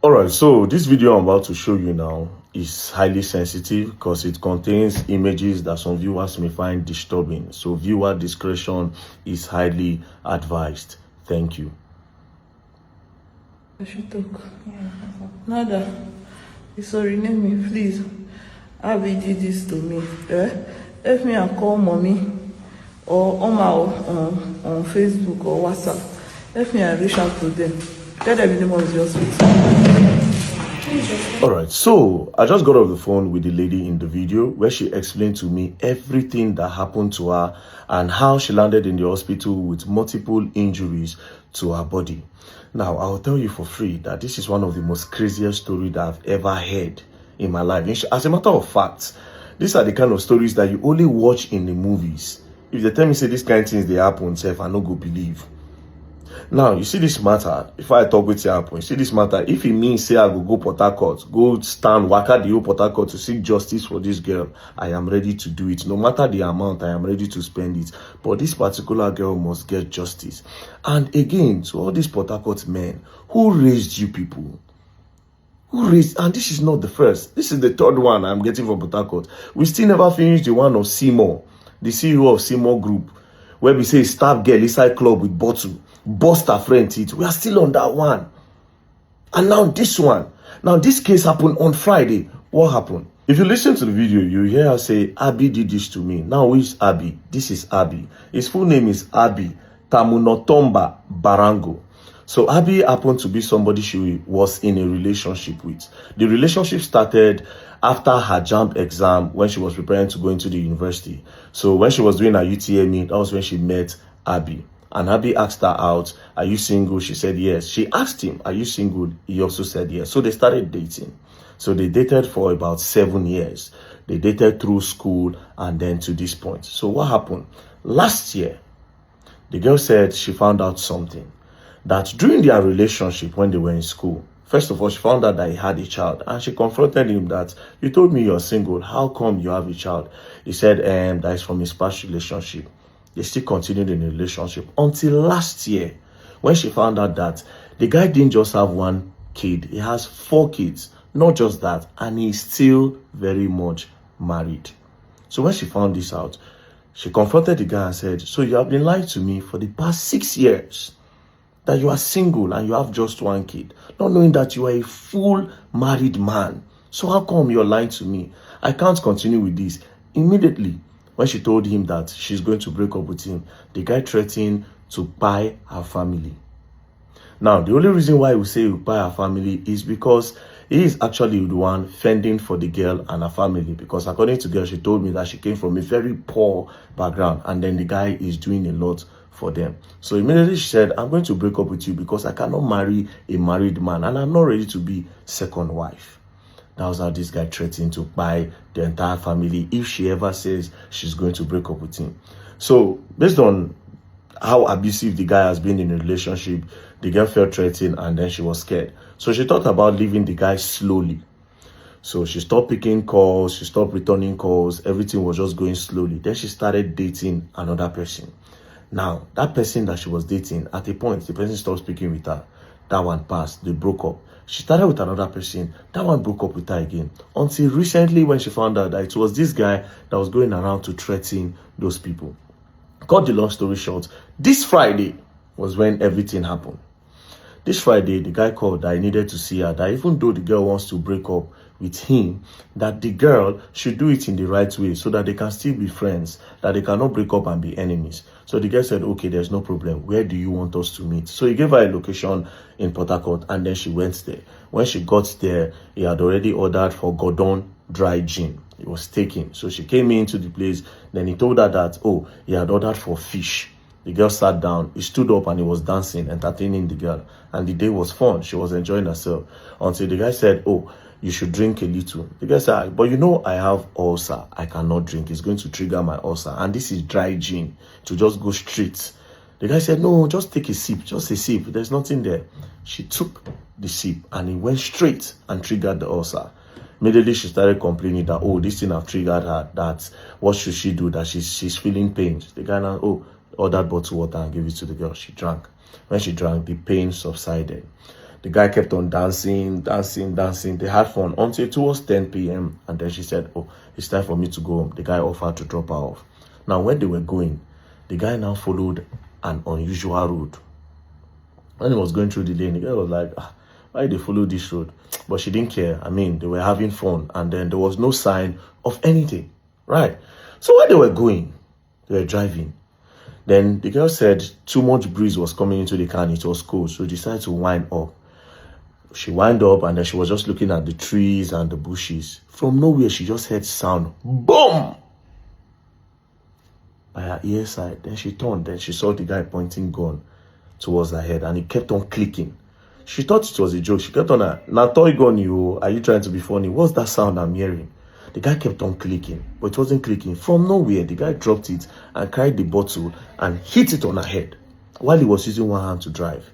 Alright, so this video I'm about to show you now is highly sensitive because it contains images that some viewers may find disturbing. So viewer discretion is highly advised. Thank you. I should talk. Nada. Sorry, name me, please. Abby did this to me. Help me and call mommy or on Facebook or WhatsApp. Help me and reach out to them. Tell them the name of the hospital. Alright, so I just got off the phone with the lady in the video where she explained to me everything that happened to her and how she landed in the hospital with multiple injuries to her body. Now, I'll tell you for free that this is one of the most craziest stories that I've ever heard in my life. As a matter of fact, these are the kind of stories that you only watch in the movies. If they tell me say this kind of things they happen, self, I no go believe. Now, you see this matter, if I talk with you, you see this matter, if it means say I go Port Harcourt, go stand, waka the whole Port Harcourt to seek justice for this girl, I am ready to do it. No matter the amount, I am ready to spend it. But this particular girl must get justice. And again, to all these Port Harcourt men, who raised you people? And this is not the first. This is the third one I'm getting from Port Harcourt. We still never finished the one of Seymour, the CEO of Seymour Group, where we say stab girl inside club with bottle, bust her friend teeth. We are still on that one. And now this one. Now this case happened on Friday. What happened? If you listen to the video, you hear her say, Abby did this to me. Now who is Abby? This is Abby. His full name is Abby Tamunotomba Barango. So Abby happened to be somebody she was in a relationship with. The relationship started after her JAMB exam when she was preparing to go into the university. So when she was doing her UTME, that was when she met Abby. And Abby asked her out, are you single? She said yes. She asked him, are you single? He also said yes. So they started dating. So they dated for about 7 years. They dated through school and then to this point. So what happened? Last year, the girl said she found out something. That during their relationship when they were in school, first of all, she found out that he had a child. And she confronted him that, you told me you're single. How come you have a child? He said that is from his past relationship. They still continued in a relationship until last year when she found out that the guy didn't just have one kid. He has 4 kids. Not just that. And he's still very much married. So when she found this out, she confronted the guy and said, so you have been lying to me for the past 6 years. That you are single and you have just 1 kid, not knowing that you are a full married man. So how come you're lying to me? I can't continue with this. Immediately, when she told him that she's going to break up with him, the guy threatened to buy her family. Now, the only reason why we say we buy her family is because he is actually the one fending for the girl and her family. Because according to the girl, she told me that she came from a very poor background and then the guy is doing a lot for them. So immediately she said, I'm going to break up with you because I cannot marry a married man and I'm not ready to be second wife. That was how this guy threatened to buy the entire family if she ever says she's going to break up with him. So based on how abusive the guy has been in a relationship, the girl felt threatened and then she was scared. So she thought about leaving the guy slowly. So she stopped picking calls, she stopped returning calls, everything was just going slowly. Then she started dating another person. Now, that person that she was dating, at a point, the person stopped speaking with her. That one passed. They broke up. She started with another person. That one broke up with her again. Until recently when she found out that it was this guy that was going around to threaten those people. Cut the long story short, this Friday was when everything happened. This Friday, the guy called that I needed to see her, that even though the girl wants to break up with him, that the girl should do it in the right way so that they can still be friends, that they cannot break up and be enemies. So the girl said, okay, there's no problem. Where do you want us to meet? So he gave her a location in Port Harcourt and then she went there. When she got there, he had already ordered for Gordon dry gin. It was taken. So she came into the place. Then he told her that, oh, he had ordered for fish. The girl sat down, he stood up and he was dancing, entertaining the girl. And the day was fun. She was enjoying herself. Until the guy said, oh, you should drink a little. The guy said, but you know I have ulcer. I cannot drink. It's going to trigger my ulcer. And this is dry gin. To just go straight. The guy said, no, just take a sip. Just a sip. There's nothing there. She took the sip and it went straight and triggered the ulcer. Immediately she started complaining that, oh, this thing have triggered her. That what should she do? That she's feeling pain. The guy now, ordered bottled water and gave it to the girl. She drank. When she drank, the pain subsided. The guy kept on dancing. They had fun until towards 10 p.m. And then she said, oh, it's time for me to go home. The guy offered to drop her off. Now, when they were going, the guy now followed an unusual road. When he was going through the lane, the guy was like, why did they follow this road? But she didn't care. I mean, they were having fun. And then there was no sign of anything, right? So while they were going, they were driving. Then the girl said too much breeze was coming into the car and it was cold. So she decided to wind up. She wind up and then she was just looking at the trees and the bushes. From nowhere, she just heard sound. Boom! By her ear side. Then she turned. Then she saw the guy pointing gun towards her head and it kept on clicking. She thought it was a joke. She kept on, now toy gun you, are you trying to be funny? What's that sound I'm hearing? The guy kept on clicking, but it wasn't clicking. From nowhere, the guy dropped it and carried the bottle and hit it on her head while he was using one hand to drive.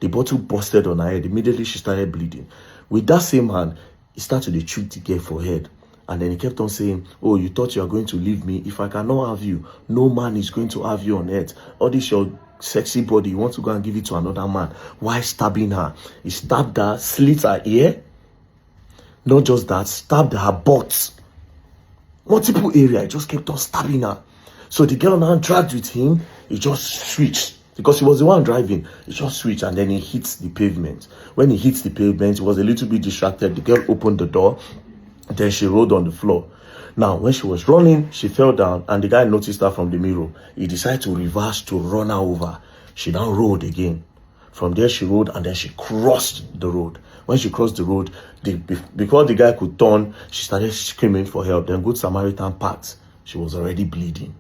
The bottle busted on her head. Immediately, she started bleeding. With that same hand, he started to shoot the girl for head. And then he kept on saying, oh, you thought you are going to leave me? If I cannot have you, no man is going to have you on earth. All this your sexy body, you want to go and give it to another man. Why stabbing her? He stabbed her, slit her ear. Not just that, stabbed her butt. Multiple area, he just kept on stabbing her. So the girl now dragged with him. He just switched. Because he was the one driving. He just switched and then he hit the pavement. When he hit the pavement, he was a little bit distracted. The girl opened the door. Then she rolled on the floor. Now, when she was running, she fell down and the guy noticed her from the mirror. He decided to reverse to run her over. She now rolled again. From there, she rolled and then she crossed the road. When she crossed the road, before the guy could turn, she started screaming for help. Then Good Samaritan packed. She was already bleeding.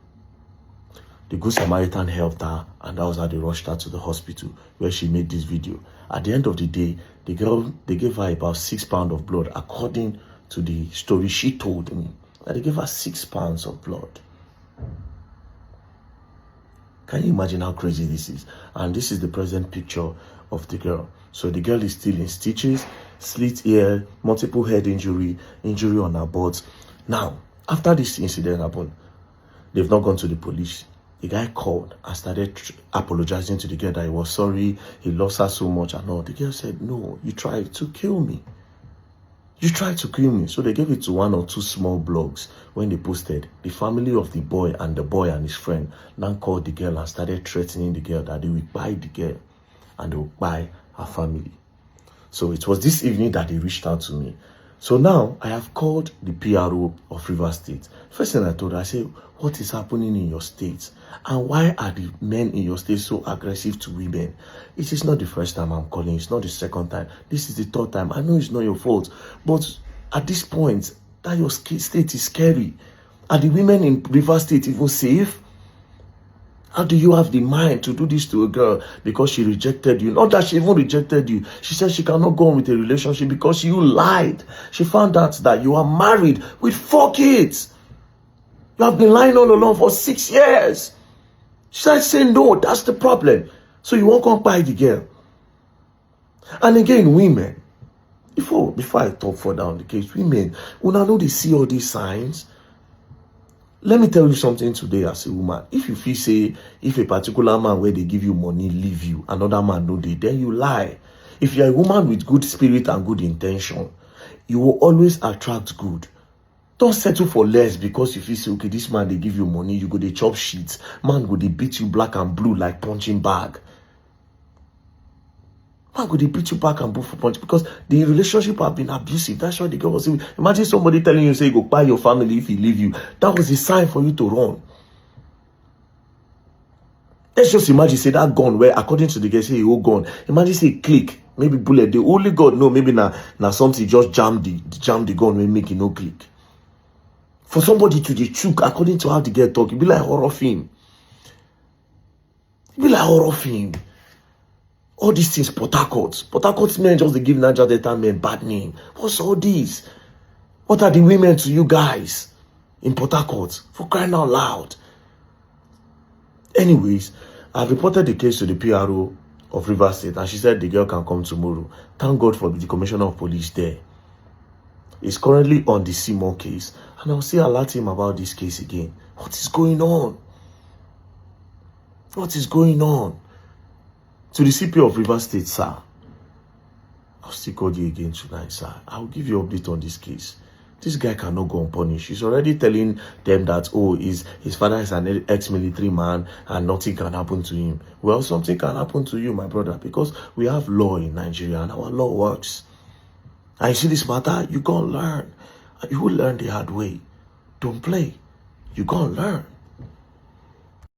The Good Samaritan helped her and that was how they rushed her to the hospital where she made this video. At the end of the day, the girl, they gave her about 6 pounds of blood according to the story she told me. That they gave her 6 pounds of blood. Can you imagine how crazy this is? And this is the present picture of the girl. So the girl is still in stitches, slit ear, multiple head injury on her butt. Now, after this incident happened, they've not gone to the police. The guy called and started apologizing to the girl that he was sorry, he loves her so much and all. The girl said, no, you tried to kill me. You tried to kill me. So they gave it to 1 or 2 small blogs. When they posted, the family of the boy and his friend now called the girl and started threatening the girl that they will buy the girl and they will buy her family. So it was this evening that they reached out to me. So now I have called the PRO of Rivers State. First thing I told her, I said, what is happening in your state? And why are the men in your state so aggressive to women? It is not the first time I'm calling. It's not the second time. This is the 3rd time. I know it's not your fault. But at this point, that your state is scary. Are the women in Rivers State even safe? How do you have the mind to do this to a girl because she rejected you? Not that she even rejected you. She said she cannot go on with a relationship because you lied. She found out that you are married with 4 kids. You have been lying all along for 6 years. She started saying, no, that's the problem. So you won't come by the girl. And again, women, before I talk further on the case, women, when I know they see all these signs, let me tell you something today as a woman. If you feel say, if a particular man where they give you money leave you, another man no dey, then you lie. If you're a woman with good spirit and good intention, you will always attract good. Don't settle for less because if you say, okay, this man, they give you money, you go they chop shit. Man go they beat you black and blue like punching bag. Man go they beat you back and blue for punch because the relationship have been abusive. That's why the girl was saying. Imagine somebody telling you, say, go buy your family if he leave you. That was a sign for you to run. Let's just imagine, say, that gun where, according to the girl, say, oh, gun. Imagine, say, click. Maybe bullet. The only God know, maybe now something just jam the gun when make it no click. For somebody to the choke, according to how the girl talk, it be like horror film. It be like horror film. All these things, Port Harcourt men just they give Niger Delta men bad name. What's all this? What are the women to you guys in Port Harcourt? For crying out loud. Anyways, I've reported the case to the PRO of Rivers State and she said the girl can come tomorrow. Thank God for the Commissioner of Police there. He's currently on the Simon case and I'll still alert him about this case again. What is going on? What is going on? To the CP of Rivers State, sir, I'll still call you again tonight, sir. I'll give you an update on this case. This guy cannot go unpunished. He's already telling them that, oh, his father is an ex-military man and nothing can happen to him. Well, something can happen to you, my brother, because we have law in Nigeria and our law works. And you see this matter, you go and learn. You will learn the hard way. Don't play. You go and learn.